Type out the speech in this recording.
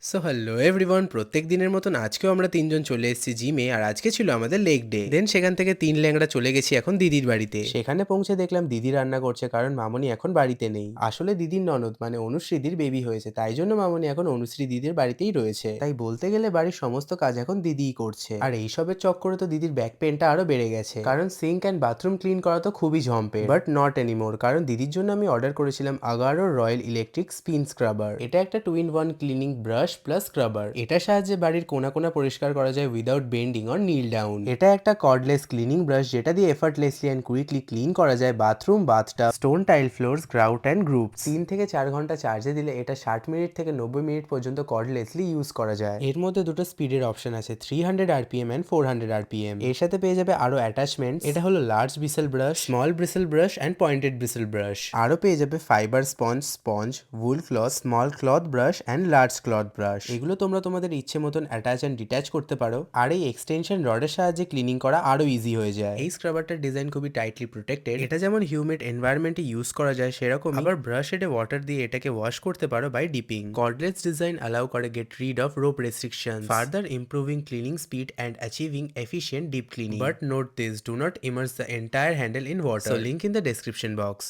So hello everyone, প্রত্যেক দিনের মতন আজকেও আমরা তিনজন চলে এসেছি জিমে। আর আজকে ছিল আমাদের লেগ ডে। দেন সেখান থেকে তিন ল্যাংড়া চলে গেছি এখন দিদির বাড়িতে। সেখানে পৌঁছে দেখলাম দিদি রান্না করছে, কারণ মামনি এখন বাড়িতে নেই। আসলে দিদির ননদ মানে অনুশ্রীদির বেবি হয়েছে, তাই জন্য মামনি এখন অনুশ্রী দিদির বাড়িতেই রয়েছে। তাই বলতে গেলে বাড়ির সমস্ত কাজ এখন দিদিই করছে। আর এইসবের চক্করে তো দিদির ব্যাক পেনটা আরো বেড়ে গেছে, কারণ সিঙ্ক অ্যান্ড বাথরুম ক্লিন করা তো খুবই ঝম্পে, বাট নট এনিমোর। কারণ দিদির জন্য আমি অর্ডার করেছিলাম Agaro royal electric spin scrubber. এটা একটা 2-in-1 cleaning brush plus scrubber. এটার সাহায্যে বাড়ির কোনা কোনা পরিষ্কার করা যায় without bending or kneel down. এটা একটা কর্ডলেস ক্লিনিং ব্রাশ যেটা দিয়ে এফার্টলেসলি অ্যান্ড কুইকলি ক্লিন করা যায় bathroom, bathtub, stone tile floors, grout and groups. 3 থেকে 4 ঘন্টা চার্জে দিলে এটা 60 মিনিট থেকে 90 মিনিট পর্যন্ত কর্ডলেসলি ইউজ করা যায়। এর মধ্যে দুটো স্পিডের অপশন আছে, 300 RPM অ্যান্ড 400 RPM। এর সাথে পেয়ে যাবে আরো অ্যাটাচমেন্ট। এটা হলো large bristle brush, small bristle brush and pointed bristle brush. আরো পেয়ে যাবে fibre sponge, wool cloth, small cloth brush and large cloth brush. এগুলো তোমরা তোমাদের ইচ্ছে মতন অ্যাটাচ অ্যান্ড ডিট্যাচ করতে পারো। আর এই এক্সটেনশন রডের সাহায্যে ক্লিনিং করা আরো ইজি হয়ে যায়। এই স্ক্রাবারটার ডিজাইন খুবই টাইটলি প্রোটেক্টেড। এটা যেমন হিউমিড এনভায়রনমেন্টে ইউজ করা যায়, সেরকম আবার ব্রাশ হেডে ওয়াটার দিয়ে এটাকে ওয়াশ করতে পারো by dipping. Cordless design allow করে get rid of rope restriction, further improving cleaning speed and achieving efficient deep cleaning. But note this, do not immerse the entire handle in water. So link in the description box.